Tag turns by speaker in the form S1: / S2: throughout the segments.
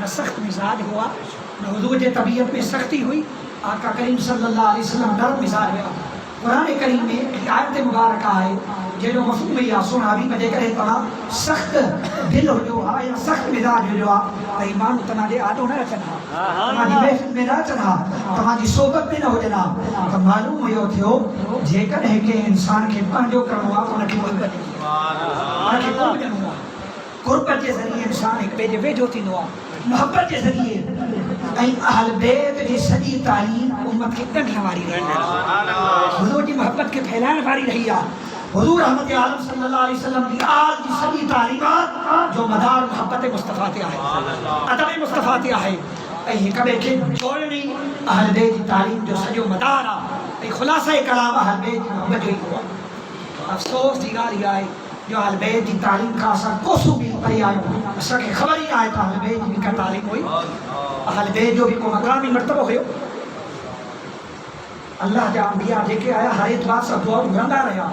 S1: سخت مزاج ہوا، نہ حضور کی طبیعت میں سختی ہوئی، آقا کریم صلی اللہ علیہ وسلم نرم مزاج ہوا۔ قرآن کریم میں ایک آیت مبارکہ ہے جو مفہوم یا سنا بھی مجھے کرے تنا سخت دل ہو جو یا سخت مزاج ہو جو ایمان تنا دے آدو نہ رچنا تمہاری محفل میں نہ چنا تمہاری صحبت میں نہ ہو جنا تو معلوم ہو تھو جے کر ہے کہ انسان کے پنجو کروا ان کی محبت ان کی قرب جنوا قربت کے ذریعے انسان ایک بے جو تھی نوا محبت کے ذریعے اہل بیت کی سجی تعلیم امت کی ڈنڈ ہماری رہی حضور کی محبت کے پھیلانے والی رہی حضور رحمت عالم صلی اللہ علیہ وسلم کی آج کی سجی تعلیمات جو مدار محبت مصطفیٰ تے آئے ادب مصطفیٰ تے آئے یہ کبھی کہ جوڑنی اہل بیت کی تعلیم جو سجو مدار خلاصہ کلام اہل بیت کی محبت جو ہوا افسوس دیگا رہی آئے جو اہل بیت کی تعلیم کا اثر کوسو بھی پڑی آئے اثر کی خبر ہی آئے تو اہل بیت کی کا تعلیم ہوئی اہل بیت جو بھی کو مقامی مرتبہ ہوئے اللہ جا انبیاء دے کے آیا ہر اعتبار سے دعا گھرندہ رہا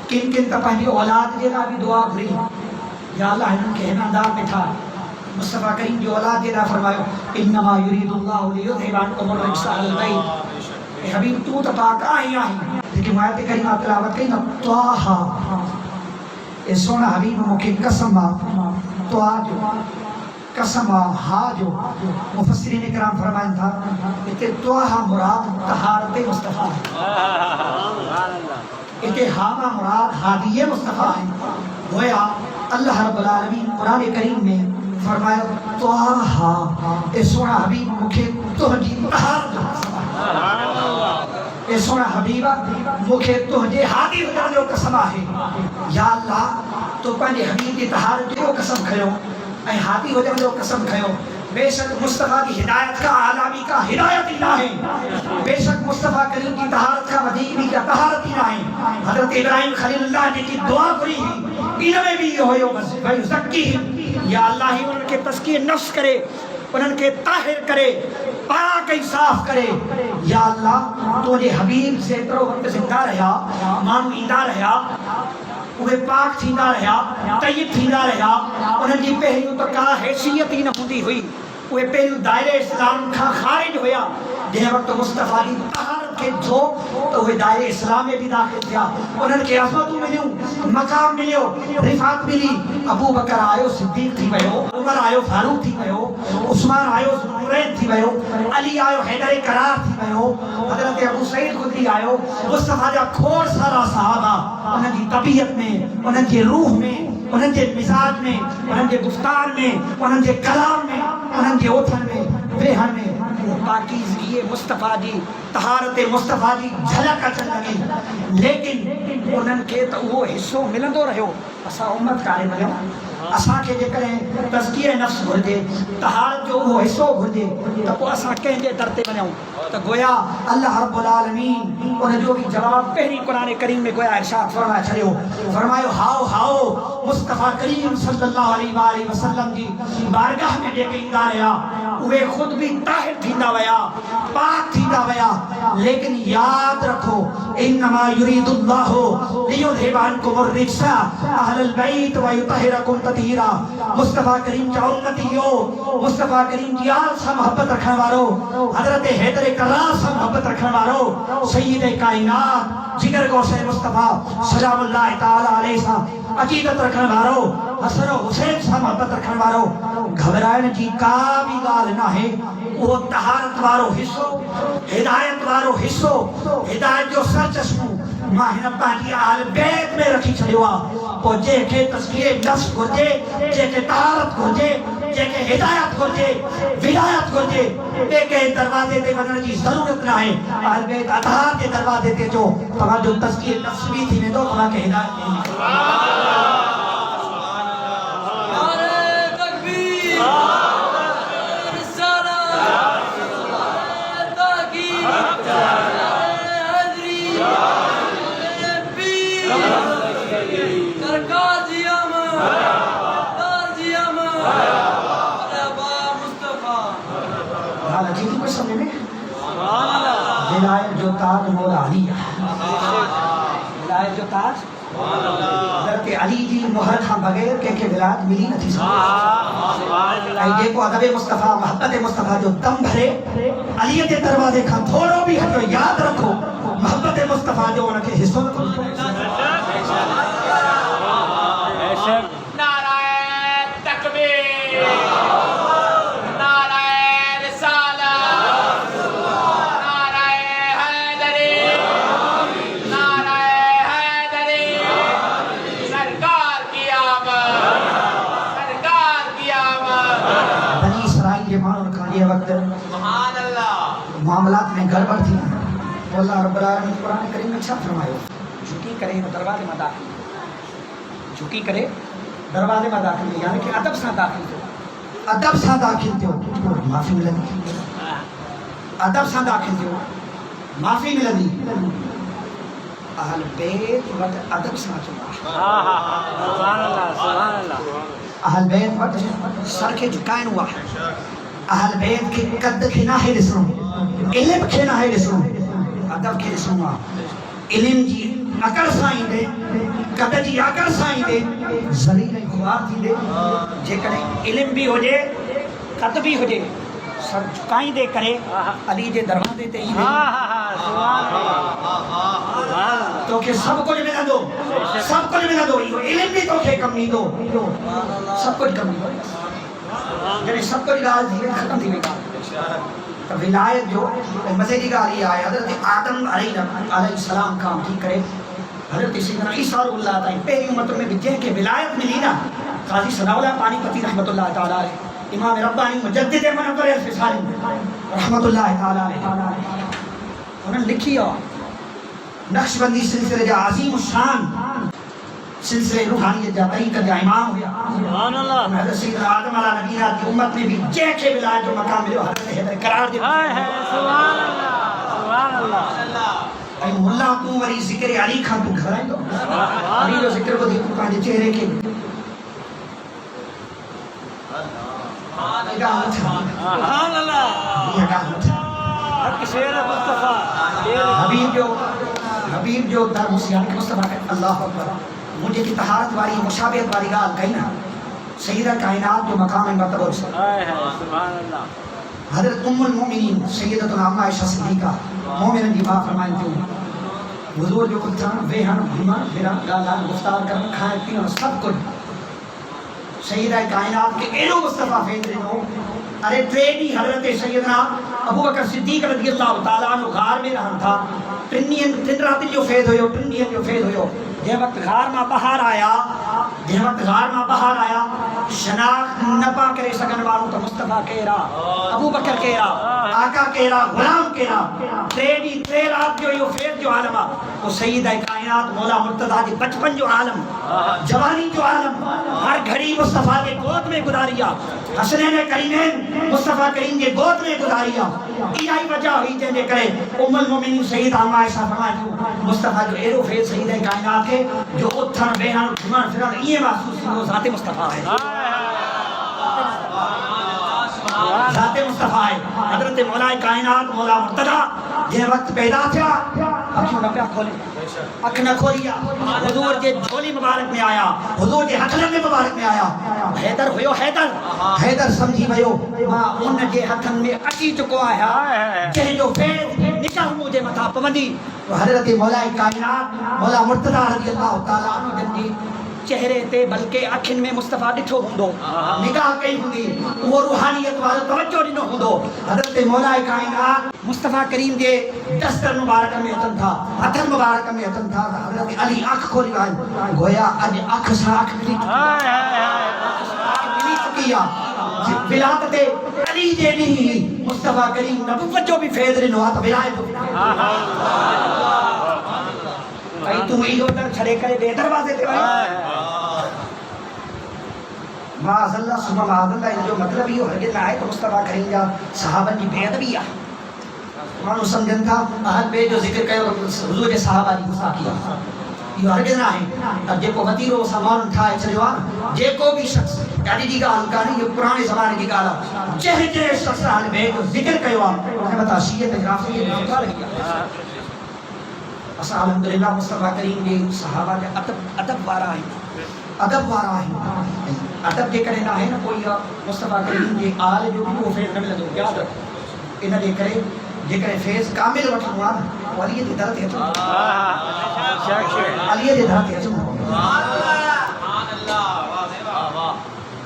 S1: کن کن تپہنی اولاد دے گا بھی دعا گھری یا اللہ ان کے ہناندار میں تھا مصطفیٰ کریم جو اولاد دے گا فرمائے انما یرید اللہ لیذہب عنکم الرجس اہل البیت اے حبیب تو تپاک آئی آئی لیکن آیت کریمہ تلاوت کہیں طٰہٰ اے سونا حبیب مکی قسم تو آجو قسم ہا جو مفسرین اکرام فرمائیں تھا اتے طٰہٰ مراد طہارت مصطفیٰ اتے ہاما مراد ہادی مصطفیٰ ہے گویا اللہ رب العالمین قرآن کریم میں فرمایا طٰہٰ اے سونا حبیب مکی تہجی طہارت اے سونا حبیبہ مکھے تہجے ہادی ہو جانے قسم ہے یا اللہ تو پہنجے حبیب کی طہارت جو قسم کھیو اے ہادی ہو جانے قسم کھیو بے شک مصطفیٰ کی ہدایت کا عالمی کا ہدایت ہی نہ ہے بے شک مصطفیٰ کریم کی طہارت کا مدینی کا طہارت ہی نہ ہے حضرت ابراہیم خلیل اللہ جی کی دعا کری ہی ان میں بھی یہ ہوئے وَيُزَكِّهِمْ یا اللہ ہی ان کے تزکیہ نفس کرے ان کے طاہر کرے پاک صاف کرے یا اللہ تو یہ حبیب سے ترو وقت زندہ رہا مانو ایندہ رہا وہ پاک تھیندا رہا طیب تھیندا رہا انہاں جی پہلیوں تو کا حیثیت ہی نہ ہوندی ہوئی وہ پہلیوں دائرے اسلام کا خارج ہویا جنہیں وقت مصطفیٰ کی طہارت کے جو تو وہ دائرے اسلام میں بھی داخل تھیا انہاں کے عظمتوں ملیوں مقام ملیو رفعت ملی ابو بکر آئیو صدیق تھی ویو عمر آئیو فاروق تھی ویو عثمان آئیو ذوالنورین تھی ویو علی آئیو حیدر کرار تھی ویو حضرت ابو سعید خدری آئیو مصطفیٰ جا کھوڑ سارا صحابہ انہاں کی طبیعت میں انہاں کی روح میں انہاں کے مزاج میں انہاں کے گفتار میں انہاں کے کلام میں انہاں کے اوتھن میں بہن میں پاکیزگی مصطفیٰ جی طہارت مصطفیٰ جی جھلک اچن لگی لیکن انہاں کے تو وہ حصوں ملندو رہو اسا امت کارے ملیو اسا کے جے کریں تزکیہ نفس گھرجے طہارت جو وہ حصوں گھرجے تو وہ اسا کہیں جے درتے بنیوں تو گویا اللہ رب العالمین انہیں جو بھی جواب پہلی قرآن کریم میں گویا ارشاد فرمایا چھڑیو فرمایو ہاؤ ہاؤ مصطفیٰ کریم صلی اللہ علیہ وآلہ وسلم جی بارگاہ میں جے کہیں دا رہا وہ خود بھی طاہر تھیندا ویا پاک تھیندا ویا لیکن یاد رکھو انما یرید اللہ لیذہب عنکم الرجس اہل البیت ویطہرکم تطہیرا مصطفیٰ کریم کا امتی ہو مصطفیٰ کریم کی آل سے محبت رکھنے والو حضرت حیدر کرار سے محبت رکھنے والو سید کائنات جگر گوشہ مصطفیٰ سلام اللہ تعالیٰ علیہ سا عقیدت رکھنے والو حسن و حسین سے محبت رکھنے والو گھبرائن جی کا بھی گال نہ ہے وہ طہارت وارو حصو ہدایت وارو حصو ہدایت جو سر چشمو ماہن ابا کی آل بیت میں رکھی چھڑیوا وہ جے کے تزکیہ نفس کو جے کے طہارت کو جے کے ہدایت کو جے ولایت کو جے ایک دروازے دے ونن کی ضرورت نہ ہے آل بیت اطہار کے دروازے دے جو تمہاں جو تزکیہ نفس بھی تھی میں تو تمہاں کے ہدایت نہیں ولایت جو تاج مولا علی ولایت جو تاج حضرت علی جی مہر کھاں بغیر کہ ولایت ملی نہ تھی یہ کو ادب مصطفیٰ محبت مصطفیٰ جو دم بھرے علی کے دروازے کھاں تھوڑو بھی ہٹو یاد رکھو محبت مصطفیٰ جو ان کے حصوں کو یہ وقت معاملات میں گڑبڑ تھی اللہ رب العالمین قرآن کریم میں اچھا فرمایا جھکی کرے دروازے میں داخل جھکی کرے دروازے میں داخل یعنی کہ ادب سا داخل تھے ادب سا داخل تھے معافی ملندی ادب سا داخل تھے معافی ملندی اہل بیت وقت ادب سا چلا
S2: سبحان اللہ سبحان اللہ
S1: اہل بیت وقت سر کے جھکائن ہوا اہل بیت کے قد کے نہ ہے رسوں علم کے نہ ہے رسوں ادب کے رسوں علم جی اکر سائیں دے قد جی اکر سائیں دے ذلیل خوار تھی دے جے کرے علم بھی ہو جے قد بھی ہو جے سر جھکائیں دے کرے علی جے دروازے تے ہی دے تو کہ سب کچھ ملا دو سب کچھ ملا دو علم بھی تو کہ کم نہیں دو سب کچھ کم نہیں دو یعنی سب کو گال تھی ختم تھی گال تو ولایت جو مزے کی گال یہ آئے حضرت آدم علیہ السلام کام ٹھیک کرے حضرت سیدنا عیسیٰ اللہ تعالیٰ پہلی امت میں بھی جن کے ولایت ملی نا قاضی ثناء اللہ پانی پتی رحمت اللہ تعالیٰ علیہ امام ربانی مجدد منور الفصال رحمت اللہ تعالیٰ علیہ انہوں نے لکھی ہو نقشبندی سلسلے جا عظیم الشان سلسلے روحانیت جا طریقت جا امام ہوا
S2: سبحان اللہ
S1: حضرت سیدنا آدم علیہ نبینا کی امت میں بھی جے کے ولایت جو مقام ملے حضرت حیدر قرار دے
S2: سبحان اللہ سبحان اللہ
S1: اے مولا تو وری ذکر علی کھان تو گھر آئیں دو علی جو ذکر کو دیکھو کہاں دے چہرے کے
S2: سبحان اللہ حق شیر مصطفیٰ
S1: حبیب جو در مسیحان کے مصطفیٰ کہ اللہ اکبر مجھے کی طہارت والی مشابہت والی گال کہیں نا سیدہ کائنات جو مقام مرتبہ
S2: سبحان اللہ
S1: حضرت ام المؤمنین سیدتنا عائشہ عائشہ صدیقہ مومنن کی بات فرمائیں تھے حضور جو کچھ تھا ویہن گھما پھرا گالان گفتار کرنا کھائیں پینا سب کچھ سیدہ کائنات کے ایلو مصطفیٰ فیض رہو ارے ٹریڈی حضرت سیدنا ابو بکر صدیق رضی اللہ تعالیٰ عنہ غار میں رہن تھا تن رات جو فیض ہوئے جے وقت غار میں باہر آیا شناخت نپا کرے سکن والوں تو مصطفیٰ کہرا ابو بکر کہرا آقا کہرا غلام کہرا ترے رات جو فیض جو عالم وہ سیدہ کائنات مولا مرتضیٰ دی بچپن جو عالم جوانی جو عالم ہر گھڑی مصطفیٰ کے گود میں گزاریا حسنین کریمین مصطفیٰ کریم کے گود میں گزاریا یہی وجہ ہوئی جنہیں کرے ام المومنین سیدہ عائشہ فرمائے مصطفیٰ جو ایرو فیض سیدہ کائنات کے جو اتھن بہن گھمان فران یہ محسوس وہ ذات مصطفیٰ ہے ذات مصطفیٰ ہے حضرت مولا کائنات مولا مرتضیٰ یہ وقت پیدا تھا اکھوں نہ پیا کھولے اکھ نہ کھولیا حضور کے جھولی مبارک میں آیا حضور کے ہتھن مبارک میں آیا حیدر ہوئیو حیدر سمجھی بھئیو ماں ان کے ہتھن میں اچھی چکو آیا چہے جو فیض نکاح مجھے مطا پمندی حضرت مولا کائنات مولا مرتضیٰ رضی اللہ تعالیٰ عنہ جن کی چہرے تے بلکہ اکھن میں مصطفیٰ ڈٹھو ہوندو نگاہ کئی ہوندی وہ روحانیت والا توجہ ڈنو ہوندو حضرت مولا کائنات مصطفیٰ کریم دے دستر مبارک میں اتن تھا ہتھن مبارک میں اتن تھا حضرت علی آنکھ کھولی آئی گویا اج آنکھ سا آنکھ ملی چکیا ولادت علی جے نہیں مصطفیٰ کریم نبوت جو بھی فیض رنو آتا ولایت جو کئی تم ایدو در چھڑے کرے بے دروازے تے آئی معاذ اللہ سبحان معاذ اللہ جو مطلب یہ ہرگز نہ آئے تو مصطفیٰ کریم جا صحابہ کی بے ادبی آ مانو سمجھن تھا اہل بے جو ذکر کہے حضور صحابہ کی گستاخی یہ ہرگز نہ آئے اب جے کو وطیرو سامان تھا چلو جے کو بھی شخص یعنی دی گال کاری یہ پرانے زمانے کی گالا جے شخص اہل بے جو ذکر کہے انہیں بتا شیعت اجرافی یہ نفتا لگیا اسا الحمدللہ مصطفیٰ کریم کے صحابہ کے ادب وارا ہیں ادب وارا ہیں ادب جے کرے نہ ہے نا کوئی مصطفیٰ کریم کے آل جو بھی وہ فیض نہ ملے تو یاد رکھو انہاں دے کرے جے کرے فیض کامل وٹھو آ علی دی درت ہے علی دی درت ہے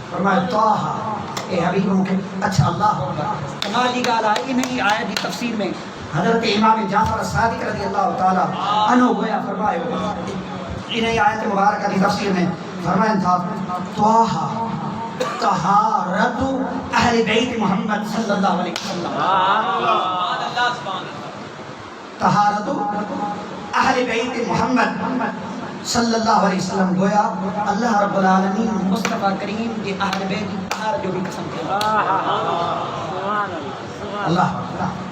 S1: فرمایا طه اے حبیب کے اچھا اللہ اکبر کمال دی گال ہے نہیں آیت دی تفسیر میں حضرت امام جعفر الصادق رضی اللہ تعالی عنہ گویا فرمایا انہیں آیت مبارکہ کی تفسیر میں فرمایا تھا طه طہارت اہل بیت محمد صلی اللہ علیہ وسلم طہارت اہل بیت محمد صلی اللہ علیہ وسلم گویا اللہ رب العالمین مصطفیٰ کریم کے اہل بیت کی طہارت جو بھی قسم کیا
S2: سبحان اللہ
S1: اللہ